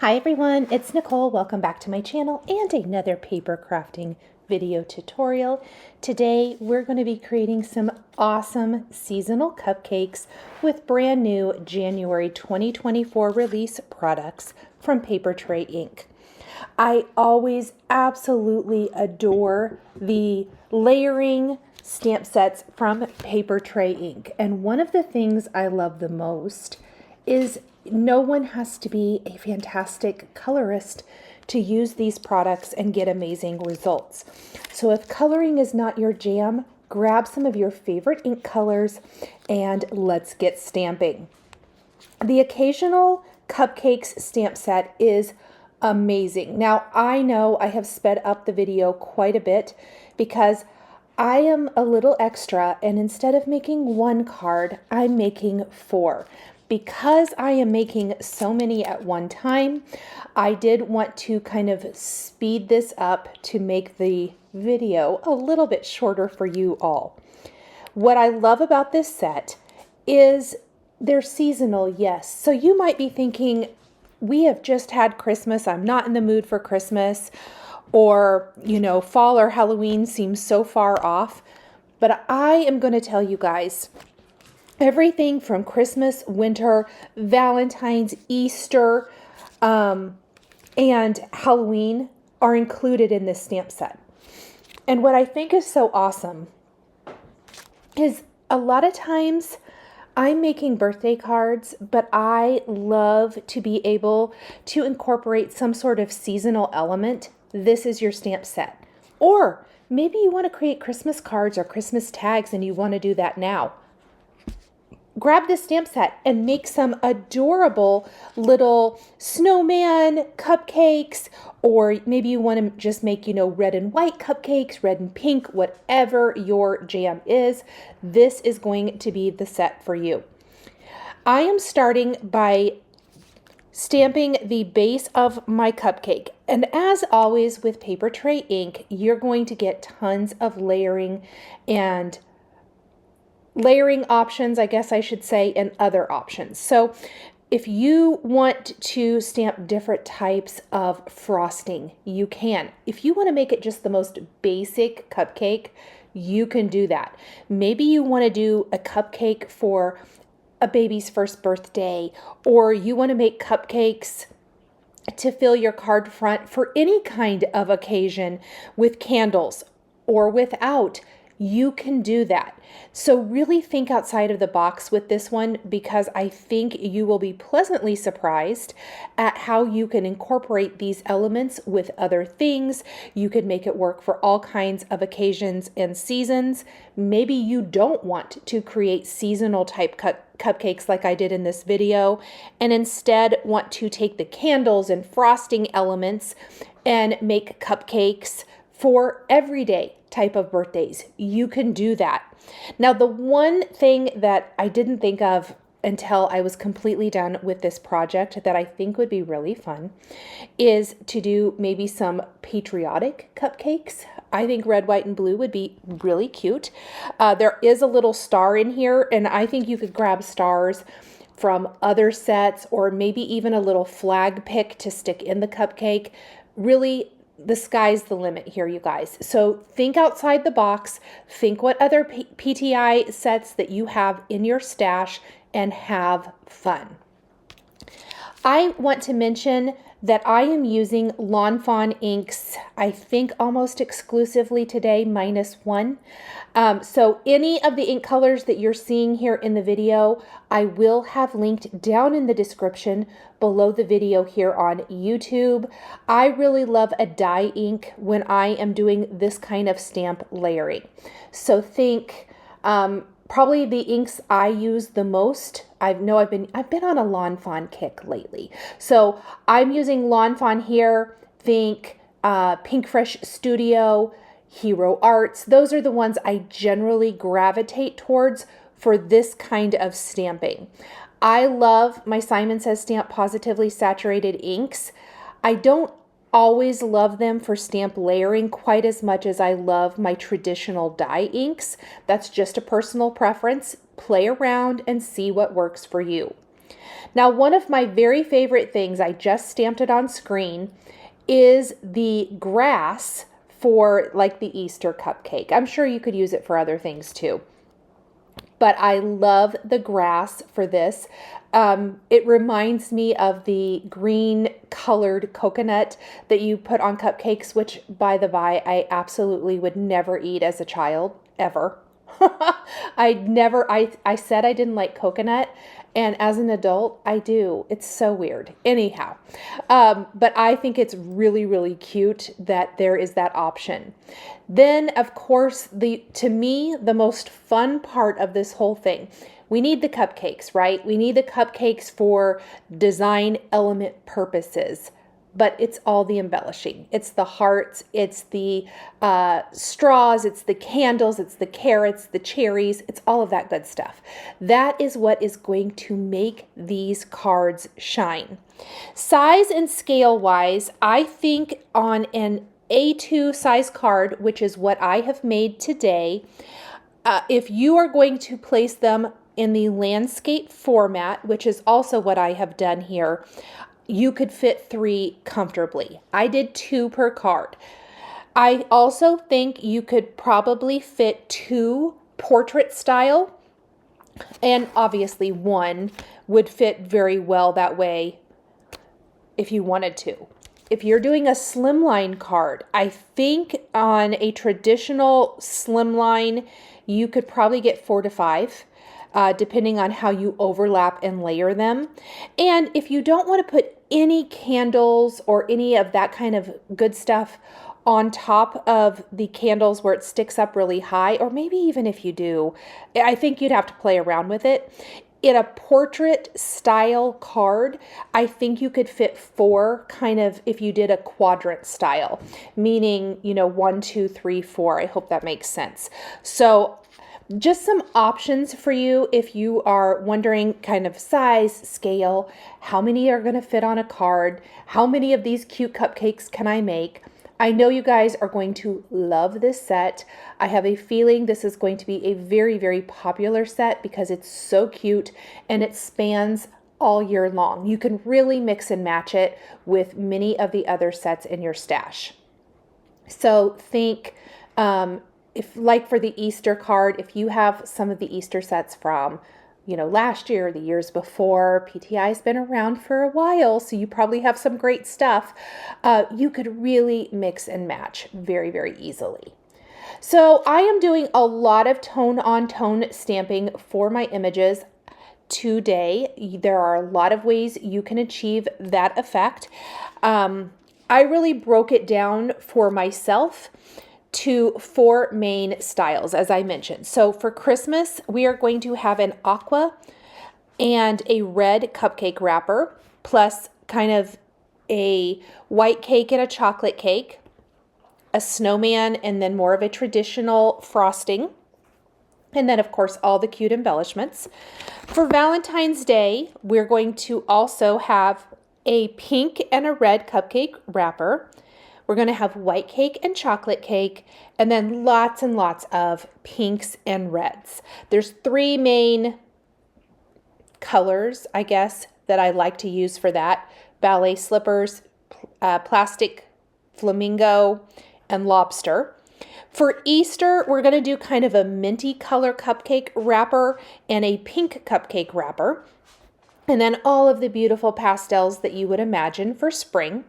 Hi everyone, it's Nicole. Welcome back to my channel and another paper crafting video tutorial. Today we're going to be creating some awesome seasonal cupcakes with brand new January 2024 release products from Papertrey Ink. I always absolutely adore the layering stamp sets from Papertrey Ink, and one of the things I love the most is no one has to be a fantastic colorist to use these products and get amazing results. So if coloring is not your jam, grab some of your favorite ink colors and let's get stamping. The occasional cupcakes stamp set is amazing. Now I know I have sped up the video quite a bit because I am a little extra, and instead of making one card, I'm making 4. Because I am making so many at one time, I did want to kind of speed this up to make the video a little bit shorter for you all. What I love about this set is they're seasonal, yes. So you might be thinking, we have just had Christmas, I'm not in the mood for Christmas, or, you know, fall or Halloween seems so far off. But I am going to tell you guys, everything from Christmas, winter, Valentine's, Easter, and Halloween are included in this stamp set. And what I think is so awesome is a lot of times I'm making birthday cards, but I love to be able to incorporate some sort of seasonal element. This is your stamp set. Or maybe you want to create Christmas cards or Christmas tags and you want to do that now. Grab this stamp set and make some adorable little snowman cupcakes, or maybe you want to just make, you know, red and white cupcakes, red and pink, whatever your jam is. This is going to be the set for you. I am starting by stamping the base of my cupcake. And as always with Papertrey Ink, you're going to get tons of layering options, I guess I should say, and other options. So if you want to stamp different types of frosting, you can. If you want to make it just the most basic cupcake, you can do that. Maybe you want to do a cupcake for a baby's first birthday, or you want to make cupcakes to fill your card front for any kind of occasion with candles or without. You can do that. So really think outside of the box with this one, because I think you will be pleasantly surprised at how you can incorporate these elements with other things. You could make it work for all kinds of occasions and seasons. Maybe you don't want to create seasonal type cupcakes like I did in this video, and instead want to take the candles and frosting elements and make cupcakes for everyday type of birthdays. You can do that. Now, the one thing that I didn't think of until I was completely done with this project that I think would be really fun is to do maybe some patriotic cupcakes. I think red, white, and blue would be really cute. There is a little star in here, and I think you could grab stars from other sets, or maybe even a little flag pick to stick in the cupcake. Really, the sky's the limit here, you guys. So think outside the box, think what other PTI sets that you have in your stash, and have fun. I want to mention that I am using Lawn Fawn inks, I think almost exclusively today, -1. So any of the ink colors that you're seeing here in the video, I will have linked down in the description below the video here on YouTube. I really love a dye ink when I am doing this kind of stamp layering. So think probably the inks I use the most. I've been on a Lawn Fawn kick lately. So I'm using Lawn Fawn here. Think Pink Fresh Studio, Hero Arts. Those are the ones I generally gravitate towards for this kind of stamping. I love my Simon Says Stamp Positively Saturated inks. I don't always love them for stamp layering quite as much as I love my traditional dye inks. That's just a personal preference. Play around and see what works for you. Now, one of my very favorite things, I just stamped it on screen, is the grass for like the Easter cupcake. I'm sure you could use it for other things too. But I love the grass for this. It reminds me of the green colored coconut that you put on cupcakes, which by the by, I absolutely would never eat as a child, ever. I said I didn't like coconut, and as an adult, I do. It's so weird. Anyhow, but I think it's really, really cute that there is that option. Then, of course, to me, the most fun part of this whole thing, we need the cupcakes, right? We need the cupcakes for design element purposes. But it's all the embellishing. It's the hearts, it's the straws, it's the candles, it's the carrots, the cherries, it's all of that good stuff. That is what is going to make these cards shine. Size and scale wise, I think on an A2 size card, which is what I have made today, if you are going to place them in the landscape format, which is also what I have done here, you could fit 3 comfortably. I did 2 per card. I also think you could probably fit 2 portrait style, and obviously 1 would fit very well that way if you wanted to. If you're doing a slimline card, I think on a traditional slimline, you could probably get 4 to 5. Depending on how you overlap and layer them. And if you don't want to put any candles or any of that kind of good stuff on top of the candles where it sticks up really high, or maybe even if you do, I think you'd have to play around with it. In a portrait style card, I think you could fit 4 kind of if you did a quadrant style, meaning, 1, 2, 3, 4. I hope that makes sense. So just some options for you if you are wondering kind of size, scale, how many are going to fit on a card, how many of these cute cupcakes can I make. I know you guys are going to love this set. I have a feeling this is going to be a very, very popular set because it's so cute and it spans all year long. You can really mix and match it with many of the other sets in your stash. So think, if like for the Easter card, if you have some of the Easter sets from, last year, the years before, PTI's been around for a while, so you probably have some great stuff. You could really mix and match very, very easily. So I am doing a lot of tone-on-tone stamping for my images today. There are a lot of ways you can achieve that effect. I really broke it down for myself to 4 main styles, as I mentioned. So for Christmas, we are going to have an aqua and a red cupcake wrapper, plus kind of a white cake and a chocolate cake, a snowman, and then more of a traditional frosting. And then, of course, all the cute embellishments. For Valentine's Day, we're going to also have a pink and a red cupcake wrapper. We're going to have white cake and chocolate cake, and then lots and lots of pinks and reds. There's 3 main colors, I guess, that I like to use for that. Ballet slippers, plastic flamingo, and lobster. For Easter, we're going to do kind of a minty color cupcake wrapper and a pink cupcake wrapper. And then all of the beautiful pastels that you would imagine for spring.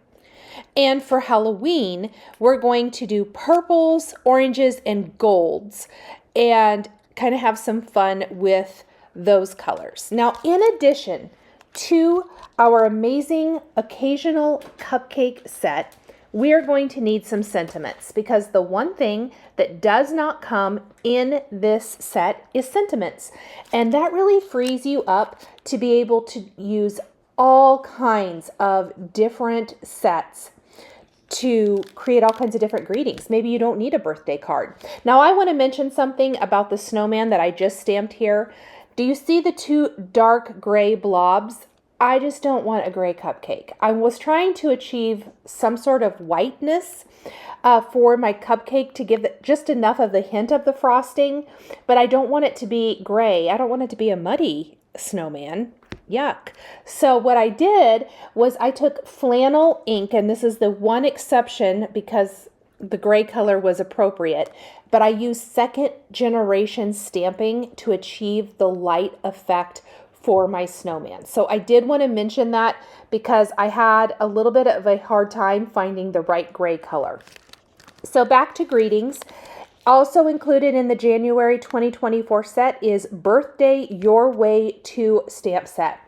And for Halloween, we're going to do purples, oranges, and golds and kind of have some fun with those colors. Now, in addition to our amazing occasional cupcake set, we are going to need some sentiments because the one thing that does not come in this set is sentiments. And that really frees you up to be able to use all kinds of different sets to create all kinds of different greetings. Maybe you don't need a birthday card. Now, I want to mention something about the snowman that I just stamped here. Do you see the 2 dark gray blobs? I just don't want a gray cupcake. I was trying to achieve some sort of whiteness for my cupcake to give it just enough of the hint of the frosting, but I don't want it to be gray. I don't want it to be a muddy snowman. Yuck. So what I did was I took flannel ink, and this is the one exception because the gray color was appropriate, but I used second generation stamping to achieve the light effect for my snowman. So I did want to mention that because I had a little bit of a hard time finding the right gray color. So back to greetings. Also included in the January 2024 set is Birthday Your Way To stamp set.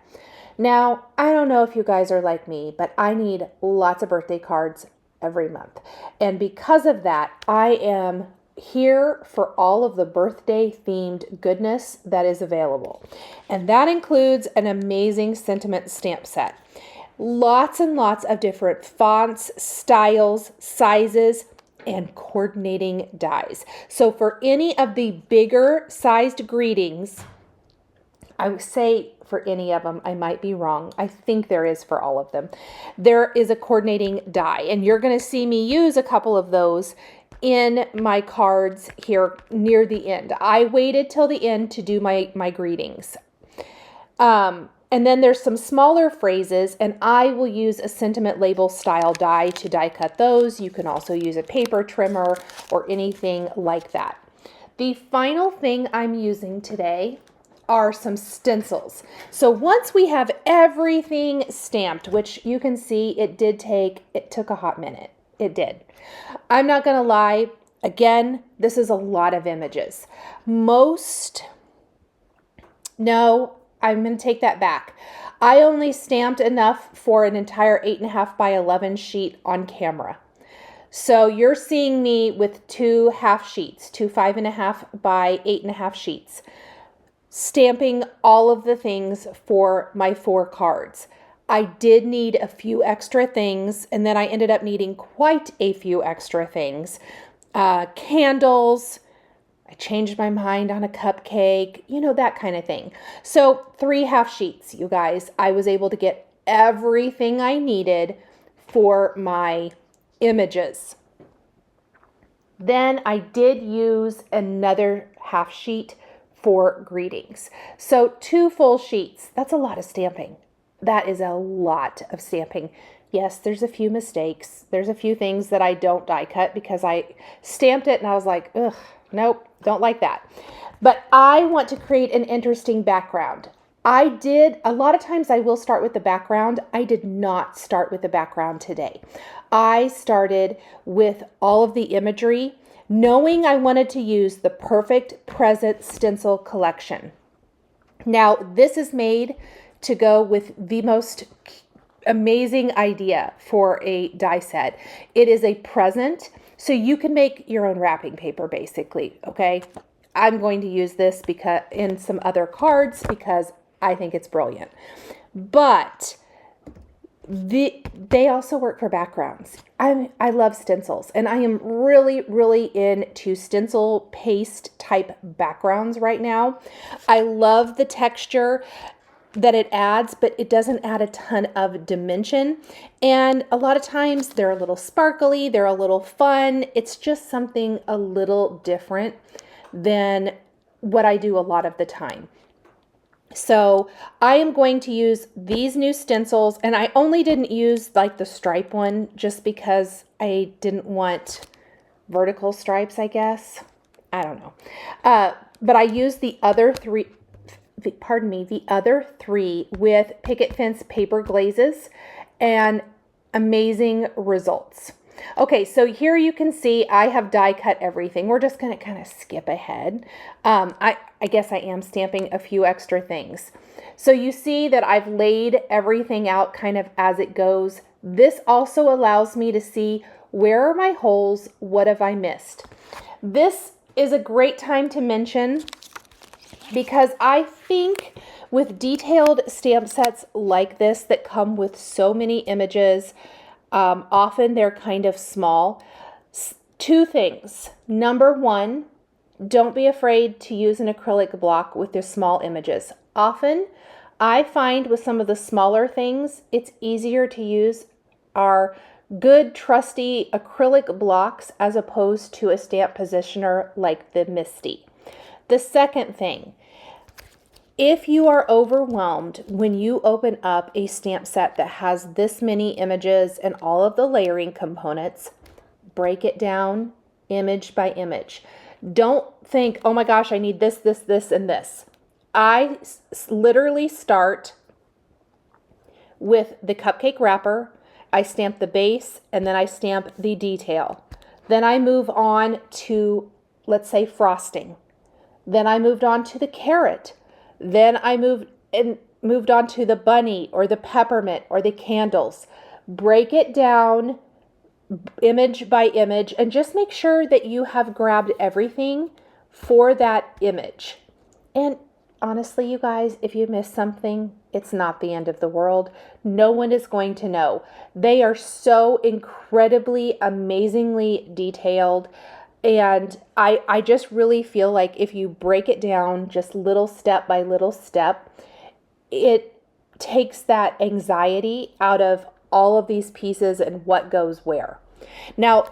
Now, I don't know if you guys are like me, but I need lots of birthday cards every month. And because of that, I am here for all of the birthday themed goodness that is available. And that includes an amazing sentiment stamp set. Lots and lots of different fonts, styles, sizes, and coordinating dies. So for any of the bigger sized greetings, I would say for any of them, I might be wrong. I think there is for all of them. There is a coordinating die, and you're going to see me use a couple of those in my cards here near the end. I waited till the end to do my greetings. And then there's some smaller phrases, and I will use a sentiment label style die to die cut those. You can also use a paper trimmer or anything like that. The final thing I'm using today are some stencils. So once we have everything stamped, which you can see it took a hot minute. It did. I'm not gonna lie. Again, this is a lot of images. I'm going to take that back. I only stamped enough for an entire 8.5 by 11 sheet on camera. So you're seeing me with two half sheets, two 5.5 by 8.5 sheets, stamping all of the things for my 4 cards. I did need a few extra things, and then I ended up needing quite a few extra things. Candles, I changed my mind on a cupcake, that kind of thing. So 3 half sheets, you guys. I was able to get everything I needed for my images. Then I did use another half sheet for greetings. So 2 full sheets. That's a lot of stamping. That is a lot of stamping. Yes, there's a few mistakes. There's a few things that I don't die cut because I stamped it and I was like, ugh, nope, don't like that. But I want to create an interesting background. A lot of times I will start with the background. I did not start with the background today. I started with all of the imagery, knowing I wanted to use the Perfect Present stencil collection. Now, this is made to go with the most amazing idea for a die set. It is a present, so you can make your own wrapping paper basically, okay? I'm going to use this because in some other cards because I think it's brilliant. But they also work for backgrounds. I love stencils, and I am really, really into stencil paste type backgrounds right now. I love the texture that it adds, but it doesn't add a ton of dimension. And a lot of times they're a little sparkly, they're a little fun. It's just something a little different than what I do a lot of the time. So I am going to use these new stencils, and I only didn't use like the stripe one just because I didn't want vertical stripes, I guess. I don't know. But I used the other three with picket fence paper glazes and amazing results. Okay, so here you can see I have die cut everything. We're just going to kind of skip ahead. I guess I am stamping a few extra things. So you see that I've laid everything out kind of as it goes. This also allows me to see where are my holes, what have I missed. This is a great time to mention because I think with detailed stamp sets like this that come with so many images, often they're kind of small. 2 things. Number 1, don't be afraid to use an acrylic block with your small images. Often, I find with some of the smaller things, it's easier to use our good, trusty acrylic blocks as opposed to a stamp positioner like the Misty. The second thing, If you are overwhelmed when you open up a stamp set that has this many images and all of the layering components, break it down image by image. Don't think, oh my gosh, I need this, this, this, and this. I literally start with the cupcake wrapper. I stamp the base and then I stamp the detail. Then I move on to, let's say, frosting. Then I moved on to the carrot. Then I moved on to the bunny or the peppermint or the candles. Break it down image by image and just make sure that you have grabbed everything for that image. And honestly, you guys, if you miss something, it's not the end of the world. No one is going to know. They are so incredibly, amazingly detailed. And I just really feel like if you break it down just little step by little step, it takes that anxiety out of all of these pieces and what goes where. Now,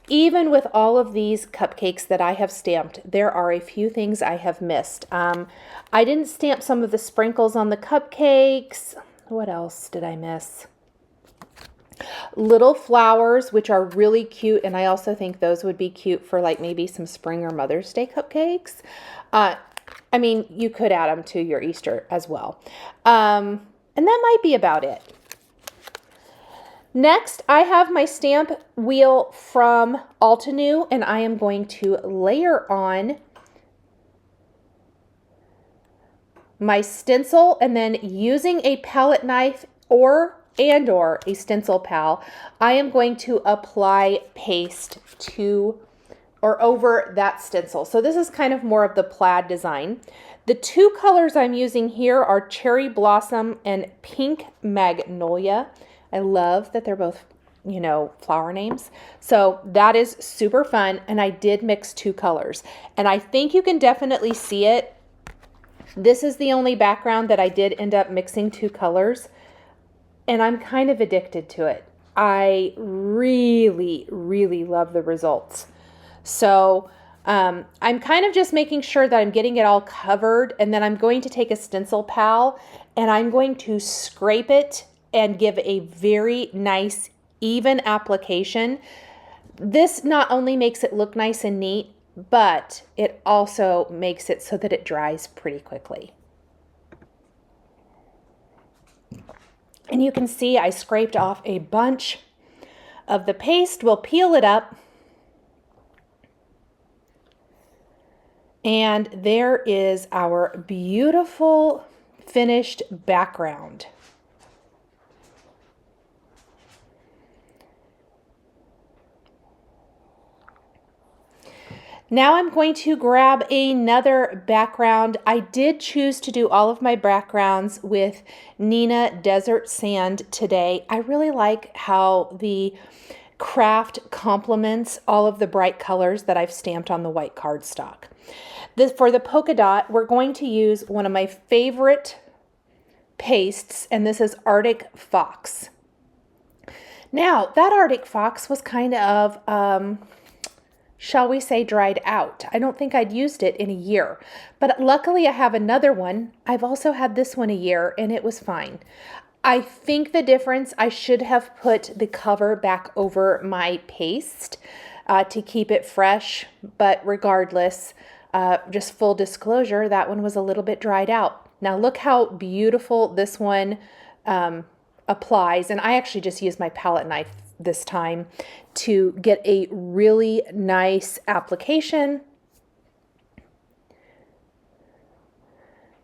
even with all of these cupcakes that I have stamped, there are a few things I have missed. I didn't stamp some of the sprinkles on the cupcakes. What else did I miss? Little flowers, which are really cute, and I also think those would be cute for like maybe some spring or Mother's Day cupcakes. I mean, you could add them to your Easter as well. And that might be about it. Next, I have my stamp wheel from Altenew, and I am going to layer on my stencil, and then using a palette knife or a stencil pal, I am going to apply paste to or over that stencil. So this is kind of more of the plaid design. The two colors I'm using here are Cherry Blossom and Pink Magnolia. I love that they're both, you know, flower names. So that is super fun. And I did mix two colors. And I think you can definitely see it. This is the only background that I did end up mixing two colors. And I'm kind of addicted to it. I really, really love the results. So I'm kind of just making sure that I'm getting it all covered. And then I'm going to take a stencil pal and I'm going to scrape it and give a very nice, even application. This not only makes it look nice and neat, but it also makes it so that it dries pretty quickly. And you can see I scraped off a bunch of the paste. We'll peel it up. And there is our beautiful finished background. Now I'm going to grab another background. I did choose to do all of my backgrounds with Neenah Desert Sand today. I really like how the craft complements all of the bright colors that I've stamped on the white cardstock. For the polka dot, we're going to use one of my favorite pastes, and this is Arctic Fox. Now, that Arctic Fox was kind of shall we say, dried out. I don't think I'd used it in a year, but luckily I have another one. I've also had this one a year and it was fine. I think the difference, I should have put the cover back over my paste to keep it fresh, but regardless, just full disclosure, that one was a little bit dried out. Now look how beautiful this one applies, and I actually just used my palette knife this time to get a really nice application.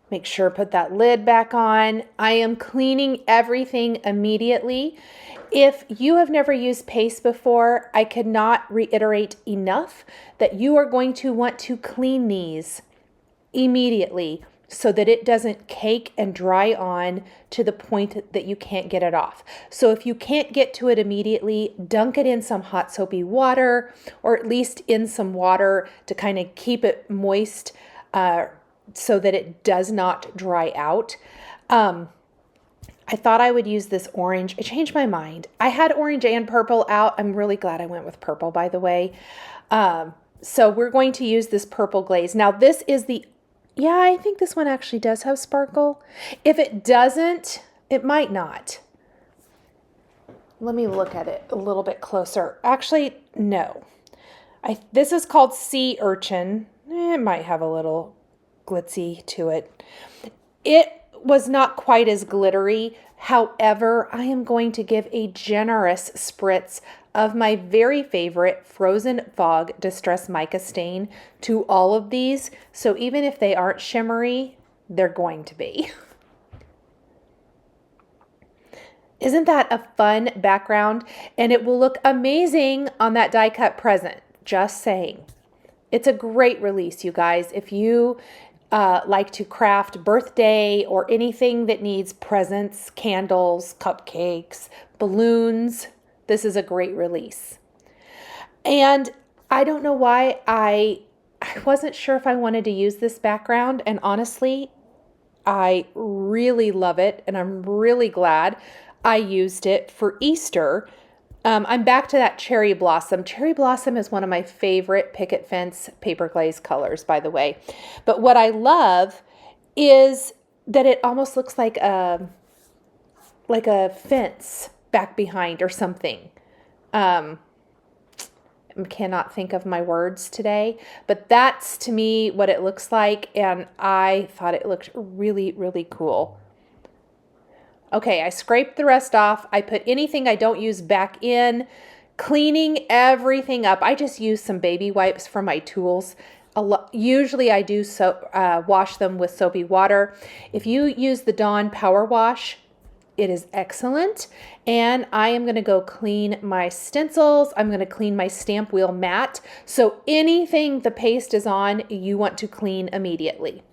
Make sure put that lid back on. I am cleaning everything immediately. If you have never used paste before, I could not reiterate enough that you are going to want to clean these immediately so that it doesn't cake and dry on to the point that you can't get it off. So if you can't get to it immediately, dunk it in some hot soapy water, or at least in some water to kind of keep it moist so that it does not dry out. I thought I would use this orange. I changed my mind. I had orange and purple out. I'm really glad I went with purple, by the way. So we're going to use this purple glaze. Now this is the Yeah, I think this one actually does have sparkle. If it doesn't, it might not. Let me look at it a little bit closer. Actually, no. This is called Sea Urchin. It might have a little glitzy to it. It was not quite as glittery. However, I am going to give a generous spritz of my very favorite Frozen Fog Distress Mica Stain to all of these. So even if they aren't shimmery, they're going to be. Isn't that a fun background? And it will look amazing on that die cut present. Just saying. It's a great release, you guys. If you like to craft birthday or anything that needs presents, candles, cupcakes, balloons, this is a great release. And I don't know why I wasn't sure if I wanted to use this background. And honestly, I really love it. And I'm really glad I used it for Easter. I'm back to that Cherry Blossom. Cherry Blossom is one of my favorite Picket Fence paper glaze colors, by the way. But what I love is that it almost looks like a fence back behind or something. I cannot think of my words today, but that's to me what it looks like, and I thought it looked really, really cool. Okay, I scraped the rest off. I put anything I don't use back in, cleaning everything up. I just use some baby wipes for my tools. Usually I do wash them with soapy water. If you use the Dawn Power Wash, it is excellent. And I am going to go clean my stencils. I'm going to clean my stamp wheel mat. So anything the paste is on, you want to clean immediately.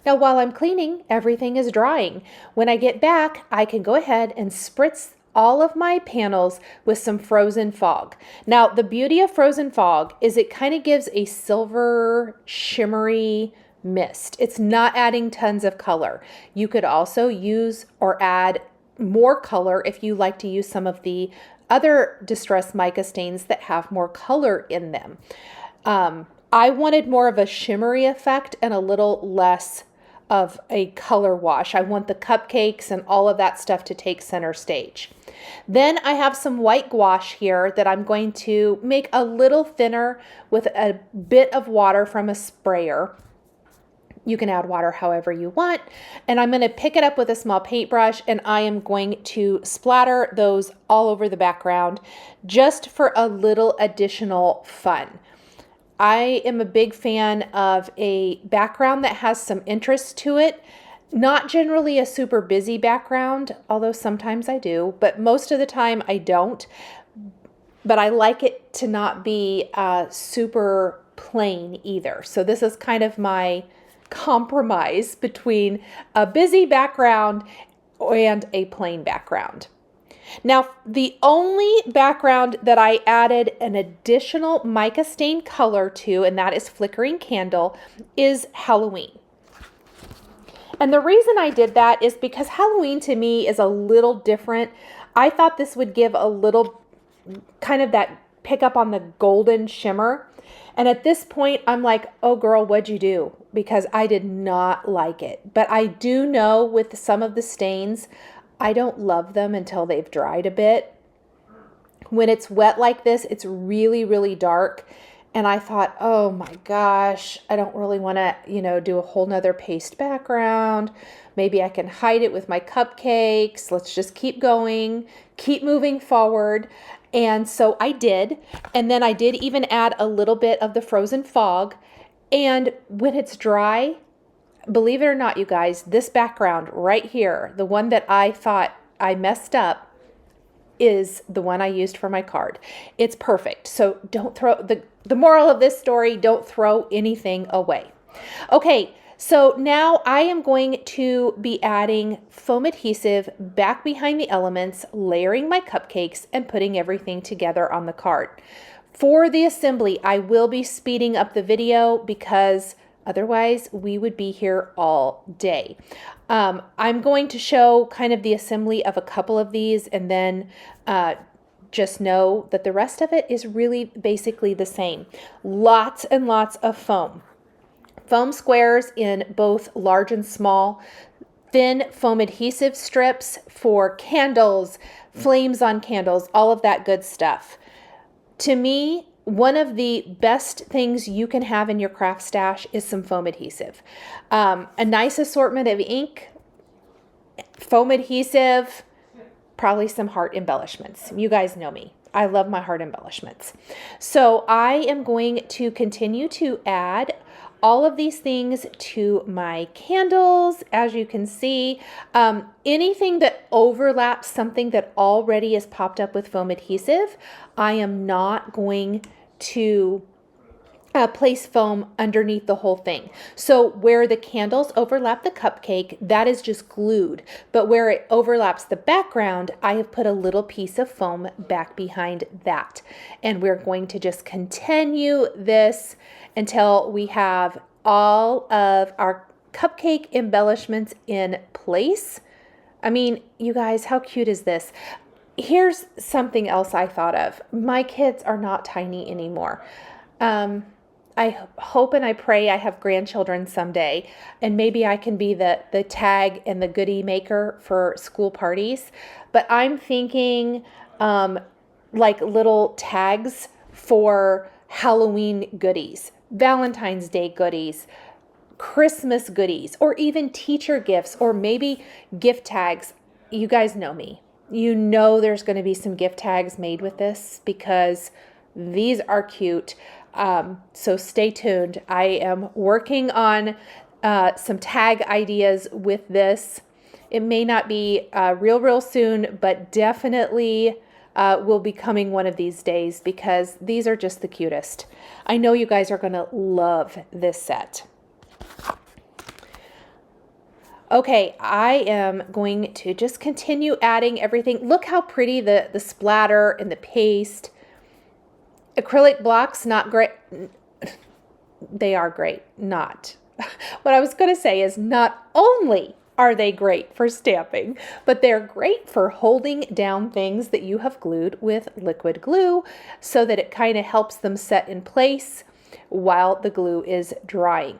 Now, while I'm cleaning, everything is drying. When I get back, I can go ahead and spritz all of my panels with some Frozen Fog. Now, the beauty of Frozen Fog is it kind of gives a silver, shimmery mist. It's not adding tons of color. You could also use or add more color if you like to use some of the other Distress Mica stains that have more color in them. I wanted more of a shimmery effect and a little less of a color wash. I want the cupcakes and all of that stuff to take center stage. Then I have some white gouache here that I'm going to make a little thinner with a bit of water from a sprayer. You can add water however you want. And I'm going to pick it up with a small paintbrush, and I am going to splatter those all over the background just for a little additional fun. I am a big fan of a background that has some interest to it. Not generally a super busy background, although sometimes I do, but most of the time I don't. But I like it to not be super plain either. So this is kind of my compromise between a busy background and a plain background. Now, the only background that I added an additional mica stain color to, and that is Flickering Candle, is Halloween. And the reason I did that is because Halloween to me is a little different. I thought this would give a little kind of that pick up on the golden shimmer. And at this point, I'm like, oh girl, what'd you do? Because I did not like it. But I do know with some of the stains, I don't love them until they've dried a bit. When it's wet like this, it's really, really dark. And I thought, oh my gosh, I don't really want to, do a whole nother paste background. Maybe I can hide it with my cupcakes. Let's just keep going, keep moving forward. And so I did. And then I did even add a little bit of the Frozen Fog. And when it's dry, believe it or not, you guys, this background right here, the one that I thought I messed up, is the one I used for my card. It's perfect. So don't throw, the moral of this story, don't throw anything away. Okay, so now I am going to be adding foam adhesive back behind the elements, layering my cupcakes, and putting everything together on the card. For the assembly, I will be speeding up the video because otherwise we would be here all day. I'm going to show kind of the assembly of a couple of these, and then just know that the rest of it is really basically the same. Lots and lots of foam. foam squares in both large and small, thin foam adhesive strips for candles, flames on candles, all of that good stuff. To me, one of the best things you can have in your craft stash is some foam adhesive. A nice assortment of ink, foam adhesive, probably some heart embellishments. You guys know me. I love my heart embellishments. So I am going to continue to add all of these things to my candles. As you can see, anything that overlaps something that already is popped up with foam adhesive, I am not going to place foam underneath the whole thing. So where the candles overlap the cupcake, that is just glued. But where it overlaps the background, I have put a little piece of foam back behind that. And we're going to just continue this until we have all of our cupcake embellishments in place. I mean, you guys, how cute is this? Here's something else I thought of. My kids are not tiny anymore. I hope and I pray I have grandchildren someday, and maybe I can be the tag and the goodie maker for school parties. But I'm thinking like little tags for Halloween goodies, Valentine's Day goodies, Christmas goodies, or even teacher gifts, or maybe gift tags. You guys know me. You know there's going to be some gift tags made with this because these are cute. So stay tuned. I am working on some tag ideas with this. It may not be real soon, but definitely will be coming one of these days because these are just the cutest. I know you guys are going to love this set. Okay, I am going to just continue adding everything. Look how pretty the splatter and the paste. Acrylic blocks, not great. They are great. Not. What I was going to say is not only are they great for stamping, but they're great for holding down things that you have glued with liquid glue so that it kind of helps them set in place while the glue is drying.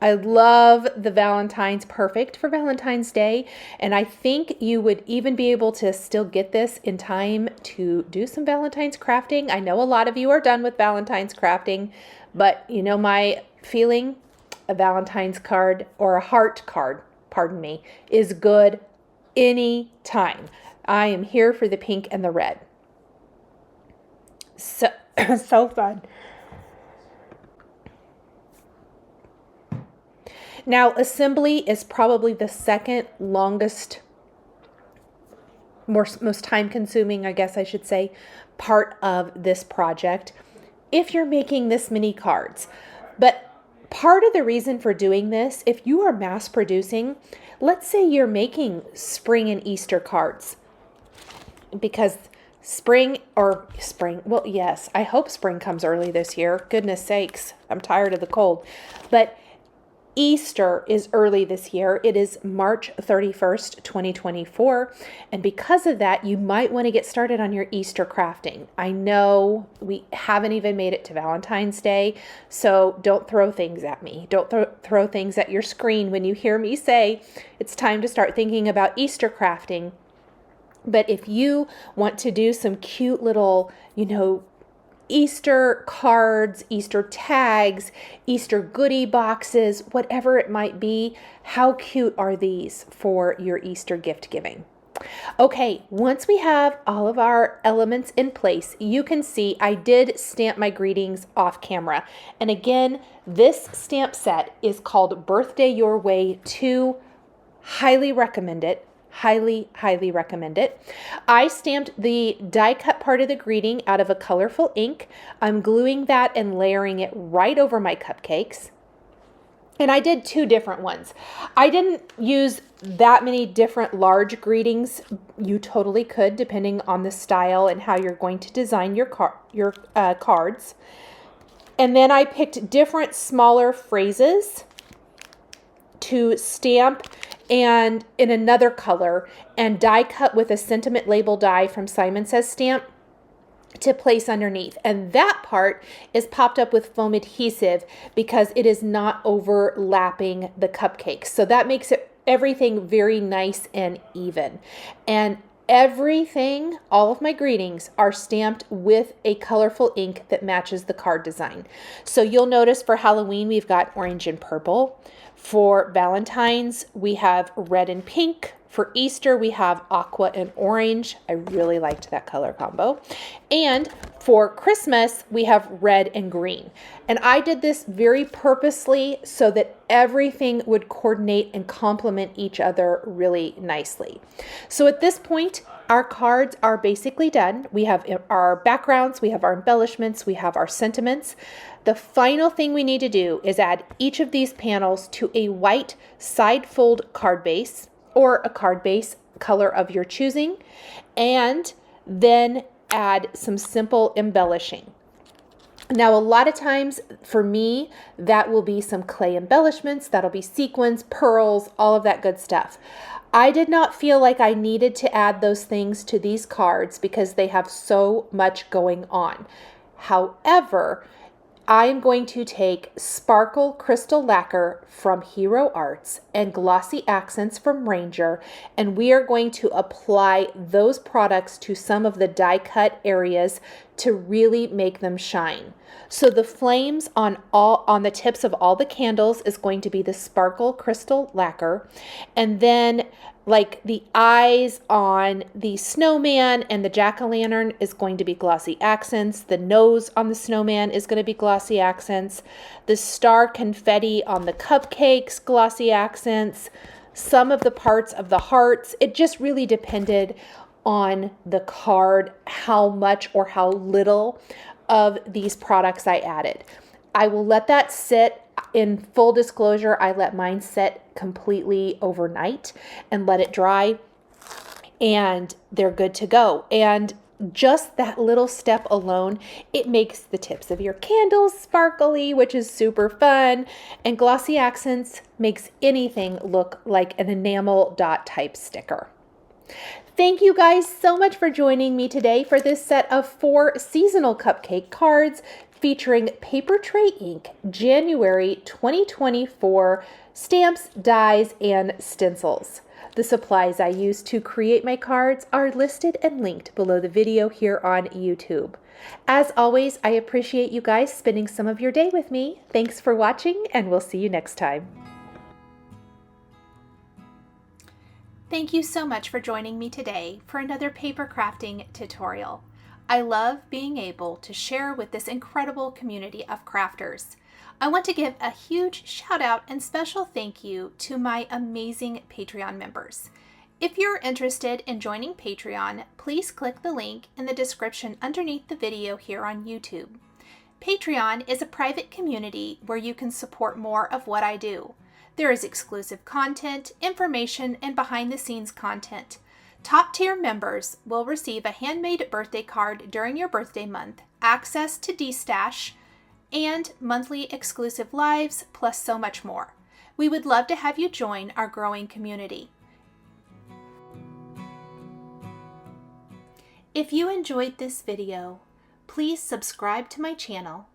I love the Valentine's, perfect for Valentine's Day. And I think you would even be able to still get this in time to do some Valentine's crafting. I know a lot of you are done with Valentine's crafting, but you know my feeling, a Valentine's card or a heart card, pardon me, is good any time. I am here for the pink and the red. So, so fun. Now, assembly is probably the second longest, most time-consuming, I guess I should say, part of this project if you're making this many cards. But part of the reason for doing this, if you are mass producing, let's say you're making spring and Easter cards, because well, yes, I hope spring comes early this year. Goodness sakes, I'm tired of the cold. But Easter is early this year. It is March 31st, 2024. And because of that, you might want to get started on your Easter crafting. I know we haven't even made it to Valentine's Day, so don't throw things at me. Don't throw things at your screen when you hear me say it's time to start thinking about Easter crafting. But if you want to do some cute little, Easter cards, Easter tags, Easter goodie boxes, whatever it might be, how cute are these for your Easter gift giving? Okay, once we have all of our elements in place, you can see I did stamp my greetings off camera. And again, this stamp set is called Birthday Your Way 2. Highly recommend it. Highly recommend it. I stamped the die cut part of the greeting out of a colorful ink. I'm gluing that and layering it right over my cupcakes. And I did two different ones. I didn't use that many different large greetings. You totally could, depending on the style and how you're going to design your cards. And then I picked different smaller phrases to stamp and in another color and die cut with a sentiment label die from Simon Says Stamp. to place underneath, and that part is popped up with foam adhesive because it is not overlapping the cupcakes. So that makes it everything very nice and even. And everything, all of my greetings are stamped with a colorful ink that matches the card design. So you'll notice for Halloween we've got orange and purple. For Valentine's we have red and pink. For Easter, we have aqua and orange. I really liked that color combo. And for Christmas, we have red and green. And I did this very purposely so that everything would coordinate and complement each other really nicely. So at this point, our cards are basically done. We have our backgrounds, we have our embellishments, we have our sentiments. The final thing we need to do is add each of these panels to a white side fold card base, or a card base color of your choosing, and then add some simple embellishing. Now, a lot of times for me, that will be some clay embellishments, that'll be sequins, pearls, all of that good stuff. I did not feel like I needed to add those things to these cards because they have so much going on. However, I am going to take Sparkle Crystal Lacquer from Hero Arts and Glossy Accents from Ranger, and we are going to apply those products to some of the die cut areas to really make them shine. So the flames on the tips of all the candles is going to be the Sparkle Crystal Lacquer, and then like the eyes on the snowman and the jack-o'-lantern is going to be Glossy Accents. The nose on the snowman is going to be Glossy Accents. The star confetti on the cupcakes, Glossy Accents. Some of the parts of the hearts, it just really depended on the card how much or how little of these products I added. I will let that sit. In full disclosure, I let mine sit completely overnight and let it dry, and they're good to go. And just that little step alone, it makes the tips of your candles sparkly, which is super fun. And Glossy Accents makes anything look like an enamel dot type sticker. Thank you guys so much for joining me today for this set of 4 seasonal cupcake cards featuring Papertrey Ink January 2024 stamps, dies, and stencils. The supplies I use to create my cards are listed and linked below the video here on YouTube. As always, I appreciate you guys spending some of your day with me. Thanks for watching, and we'll see you next time. Thank you so much for joining me today for another paper crafting tutorial. I love being able to share with this incredible community of crafters. I want to give a huge shout out and special thank you to my amazing Patreon members. If you're interested in joining Patreon, please click the link in the description underneath the video here on YouTube. Patreon is a private community where you can support more of what I do. There is exclusive content, information, and behind-the-scenes content. Top-tier members will receive a handmade birthday card during your birthday month, access to D-Stash, and monthly exclusive lives, plus so much more. We would love to have you join our growing community. If you enjoyed this video, please subscribe to my channel,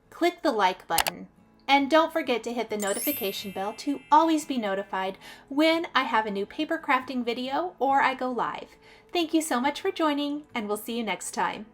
click the like button, and don't forget to hit the notification bell to always be notified when I have a new paper crafting video or I go live. Thank you so much for joining, and we'll see you next time.